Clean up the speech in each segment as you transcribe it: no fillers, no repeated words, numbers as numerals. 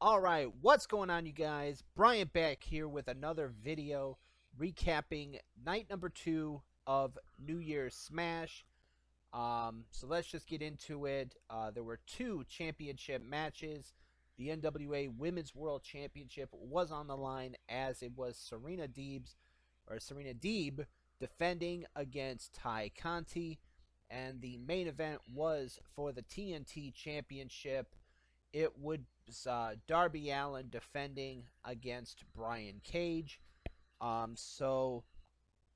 Alright, what's going on, you guys? Brian back here with another video recapping night number 2 of New Year's Smash. So let's just get into it. There were two championship matches. The NWA Women's World Championship was on the line as it was Serena Deeb defending against Ty Conti. And the main event was for the TNT Championship. It was Darby Allin defending against Brian Cage. So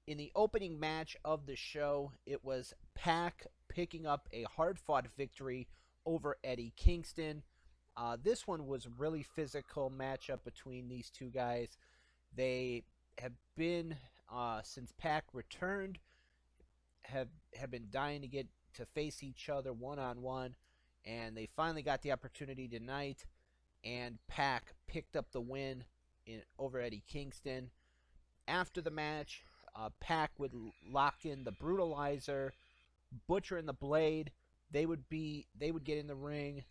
in the opening match of the show, it was Pac picking up a hard-fought victory over Eddie Kingston. This one was really physical matchup between these two guys. They have been since Pac returned have been dying to get to face each other one on one, and they finally got the opportunity tonight. And Pac picked up the win over Eddie Kingston. After the match, Pac would lock in the Brutalizer, Butcher, and the Blade. They would get in the ring,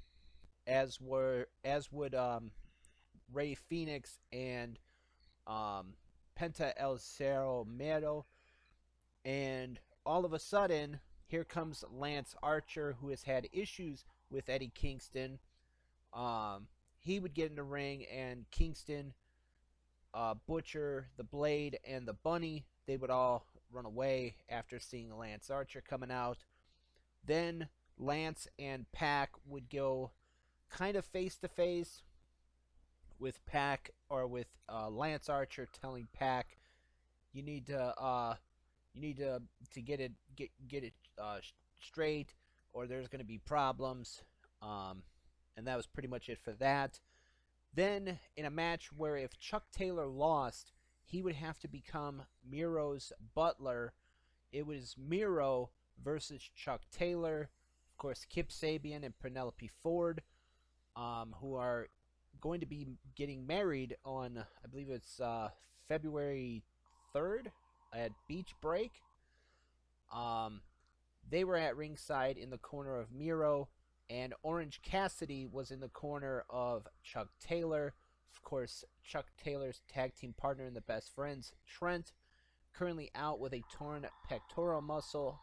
as would Rey Fenix and Penta El Cerro Miedo. And all of a sudden, here comes Lance Archer, who has had issues with Eddie Kingston. He would get in the ring, and Kingston, Butcher, the Blade, and the Bunny, they would all run away after seeing Lance Archer coming out. Then Lance and Pac would go kind of face to face with Pac, or with Lance Archer telling Pac, "You need to get it straight, or there's going to be problems." And that was pretty much it for that. Then, in a match where if Chuck Taylor lost, he would have to become Miro's butler. It was Miro versus Chuck Taylor. Of course, Kip Sabian and Penelope Ford, who are going to be getting married on, I believe it's February 3rd at Beach Break. Um, they were at ringside in the corner of Miro, and Orange Cassidy was in the corner of Chuck Taylor. Of course, Chuck Taylor's tag team partner and the best friends, Trent, currently out with a torn pectoral muscle.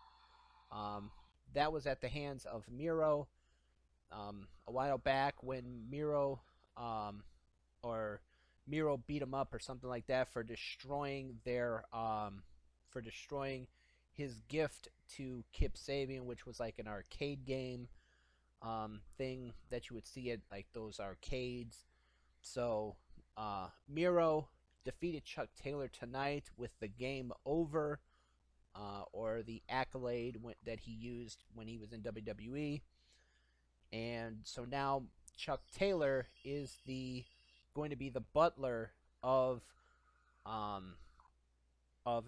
Um, that was at the hands of Miro. A while back when um, or Miro beat him up or something like that for destroying his gift to Kip Sabian, which was like an arcade game thing that you would see at like those arcades. So Miro defeated Chuck Taylor tonight with the game over, or the accolade that he used when he was in WWE. And so now Chuck Taylor is the going to be the butler of um,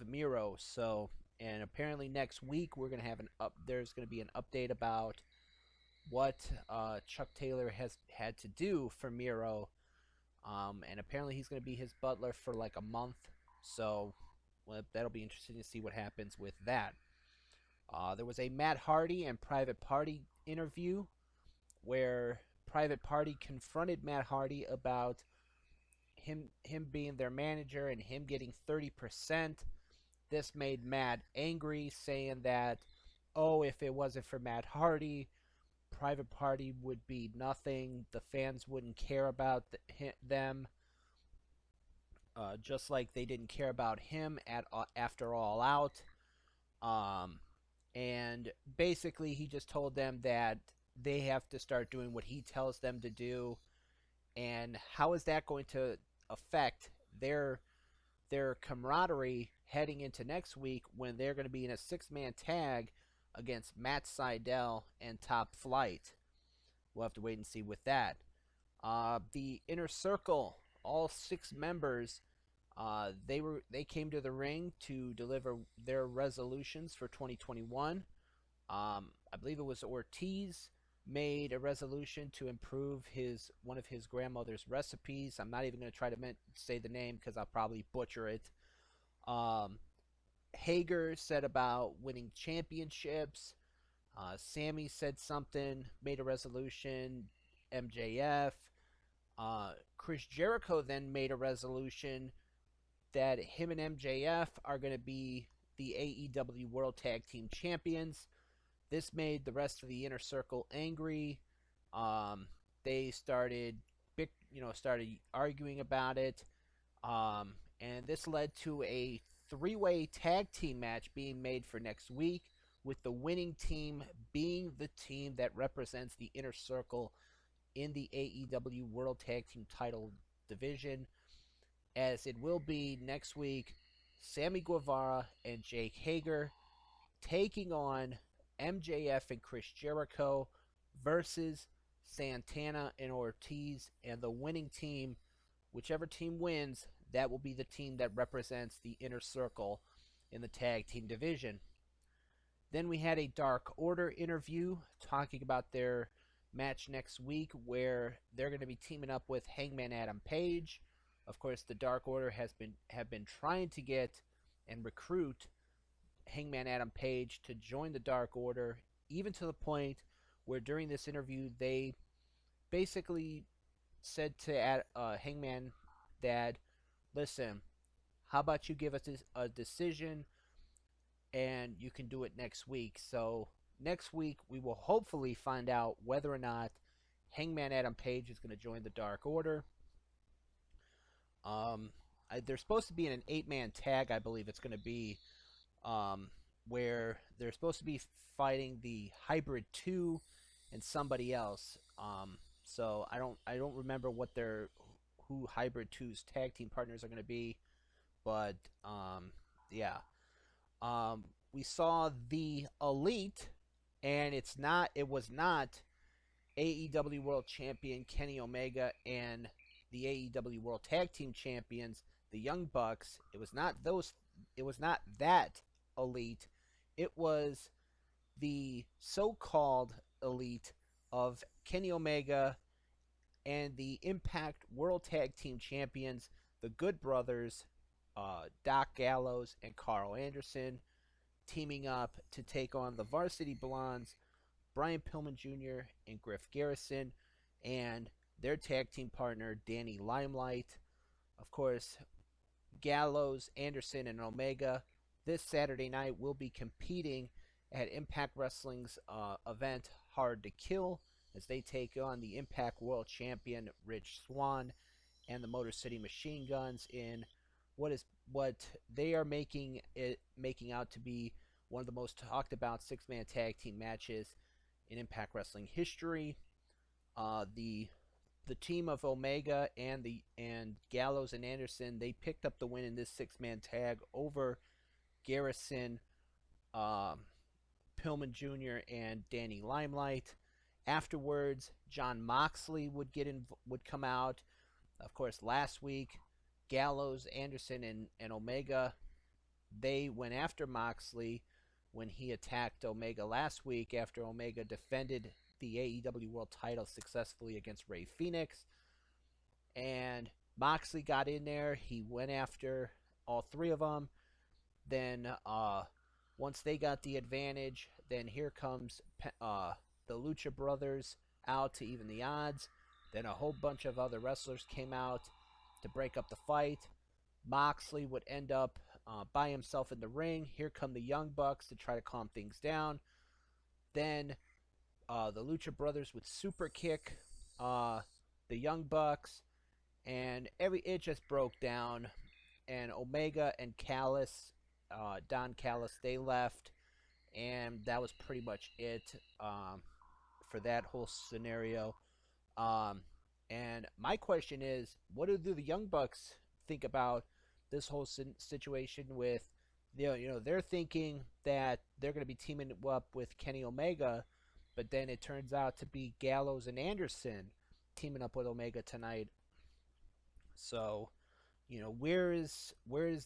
Miro. So, and apparently next week we're gonna have an up. There's gonna be an update about what Chuck Taylor has had to do for Miro. And apparently he's gonna be his butler for like a month. So, well, that'll be interesting to see what happens with that. There was a Matt Hardy and Private Party interview where Private Party confronted Matt Hardy about him being their manager and him getting 30%. This made Matt angry, saying that, oh, if it wasn't for Matt Hardy, Private Party would be nothing. The fans wouldn't care about them, just like they didn't care about him after All Out. Um, and basically, he just told them that they have to start doing what he tells them to do. And how is that going to affect their camaraderie heading into next week when they're going to be in a six-man tag against Matt Sydal and Top Flight? We'll have to wait and see with that. The Inner Circle, all six members, they came to the ring to deliver their resolutions for 2021. I believe it was Ortiz made a resolution to improve one of his grandmother's recipes. I'm not even going to try to say the name because I'll probably butcher it. Hager said about winning championships. Sammy said something, made a resolution. MJF. Chris Jericho then made a resolution that him and MJF are going to be the AEW World Tag Team Champions. This made the rest of the inner circle angry. They started arguing about it, and this led to a three-way tag team match being made for next week, with the winning team being the team that represents the inner circle in the AEW World Tag Team title division, as it will be next week Sammy Guevara and Jake Hager taking on MJF and Chris Jericho versus Santana and Ortiz, and the winning team, whichever team wins, that will be the team that represents the inner circle in the tag team division. Then we had a Dark Order interview talking about their match next week, where they're going to be teaming up with Hangman Adam Page. Of course, the Dark Order have been trying to get and recruit Hangman Adam Page to join the Dark Order, even to the point where during this interview they basically said to Hangman that, listen, how about you give us a decision and you can do it next week. So next week we will hopefully find out whether or not Hangman Adam Page is going to join the Dark Order. They're supposed to be in an 8-man tag, I believe it's going to be, where they're supposed to be fighting the Hybrid 2 and somebody else. So I don't remember who Hybrid 2's tag team partners are going to be, but yeah. We saw the Elite, and it was not AEW World Champion Kenny Omega and the AEW World Tag Team Champions, the Young Bucks. It was not that Elite. It was the so-called Elite of Kenny Omega and the Impact World Tag Team Champions, the Good Brothers, Doc Gallows and Carl Anderson, teaming up to take on the Varsity Blondes, Brian Pillman Jr. and Griff Garrison, and their tag team partner, Danny Limelight. Of course, Gallows, Anderson, and Omega this Saturday night will be competing at Impact Wrestling's event Hard to Kill, as they take on the Impact World Champion Rich Swann and the Motor City Machine Guns in what they are making out to be one of the most talked about 6-man tag team matches in Impact Wrestling history. The team of Omega and Gallows and Anderson, they picked up the win in this 6-man tag over Garrison, Pillman Jr. and Danny Limelight. Afterwards, Jon Moxley would come out. Of course, last week, Gallows, Anderson, and Omega, they went after Moxley when he attacked Omega last week after Omega defended the AEW World title successfully against Rey Fenix. And Moxley got in there. He went after all three of them. Then once they got the advantage, then here comes the Lucha Brothers out to even the odds. Then a whole bunch of other wrestlers came out to break up the fight. Moxley would end up by himself in the ring. Here come the Young Bucks to try to calm things down. Then the Lucha Brothers would super kick the Young Bucks, and it just broke down. And Omega and Callis, Don Callis, they left, and that was pretty much it for that whole scenario. And my question is, what do the Young Bucks think about this whole situation with, they're thinking that they're going to be teaming up with Kenny Omega, but then it turns out to be Gallows and Anderson teaming up with Omega tonight. So, where is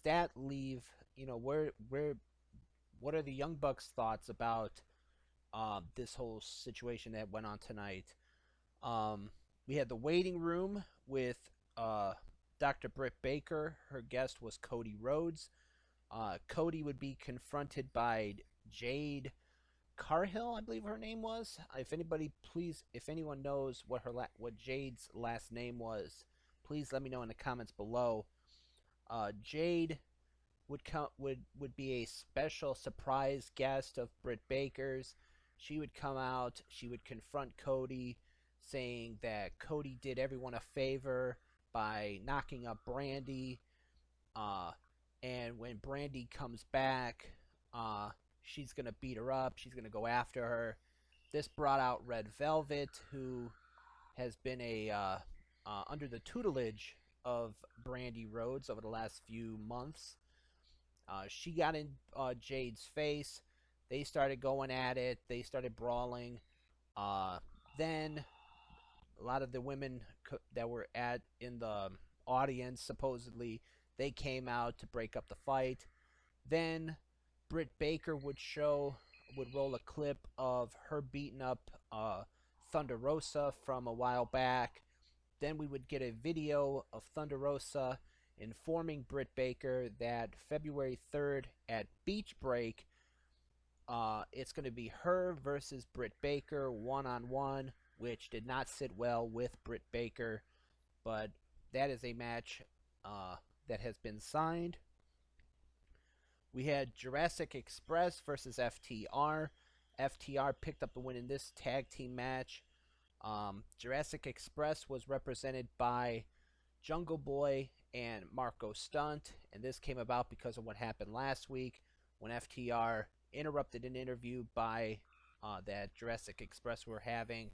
that leave? What are the Young Bucks' thoughts about this whole situation that went on tonight? We had the waiting room with Dr. Britt Baker. Her guest was Cody Rhodes. Cody would be confronted by Jade, Carhill, I believe her name was. If anybody, please, if anyone knows what what Jade's last name was, please let me know in the comments below. Jade would be a special surprise guest of Britt Baker's. She would come out. She would confront Cody, saying that Cody did everyone a favor by knocking up Brandy. Uh, and when Brandy comes back, she's gonna beat her up. She's gonna go after her. This brought out Red Velvet, who has been under the tutelage of Brandy Rhodes over the last few months. She got in Jade's face. They started going at it. They started brawling. Then a lot of the women that were in the audience, supposedly, they came out to break up the fight. Then Britt Baker would roll a clip of her beating up Thunder Rosa from a while back. Then we would get a video of Thunder Rosa informing Britt Baker that February 3rd at Beach Break, it's going to be her versus Britt Baker one-on-one, which did not sit well with Britt Baker, but that is a match that has been signed. We had Jurassic Express versus FTR. FTR picked up the win in this tag team match. Jurassic Express was represented by Jungle Boy and Marco Stunt, and this came about because of what happened last week when FTR interrupted an interview that Jurassic Express were having,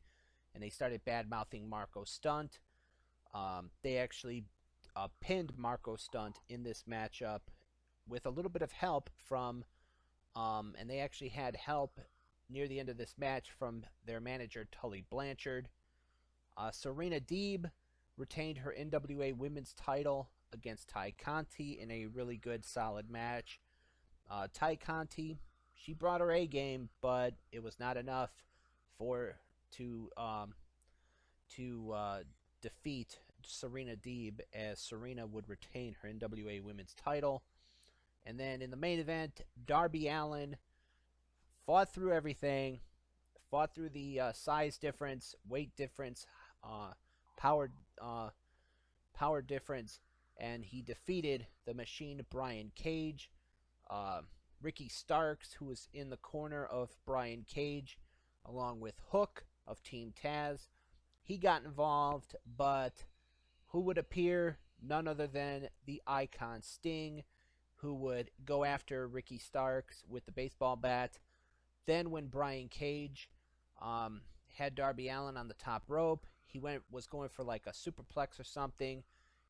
and they started bad-mouthing Marco Stunt. They actually pinned Marco Stunt in this matchup with a little bit of help from, and they actually had help near the end of this match from their manager, Tully Blanchard. Serena Deeb retained her NWA Women's title against Ty Conti in a really good, solid match. Ty Conti, she brought her A game, but it was not enough to defeat Serena Deeb, as Serena would retain her NWA Women's title. And then in the main event, Darby Allin fought through everything, fought through the size difference, weight difference, power difference, and he defeated the Machine Brian Cage. Ricky Starks, who was in the corner of Brian Cage, along with Hook of Team Taz, he got involved, but who would appear? None other than the Icon Sting, who would go after Ricky Starks with the baseball bat. Then when Brian Cage had Darby Allin on the top rope, he was going for like a superplex or something,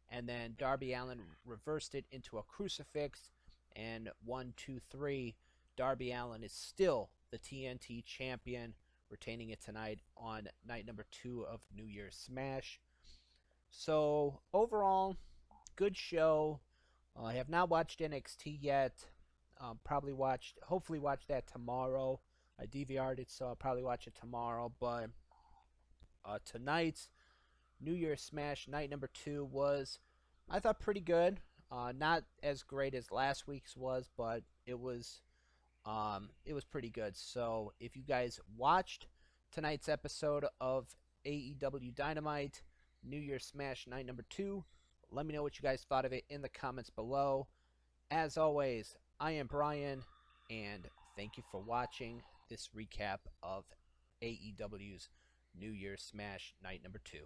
and then Darby Allin reversed it into a crucifix, and 1, 2, 3, Darby Allin is still the TNT champion, retaining it tonight on night number 2 of New Year's Smash. So overall, good show. I have not watched NXT yet. Hopefully watch that tomorrow. I DVR'd it, so I'll probably watch it tomorrow. But tonight's New Year's Smash night number 2 was, I thought, pretty good. Not as great as last week's was, but it was pretty good. So if you guys watched tonight's episode of AEW Dynamite New Year's Smash night number 2, let me know what you guys thought of it in the comments below. As always, I am Brian, and thank you for watching this recap of AEW's New Year's Smash night number 2.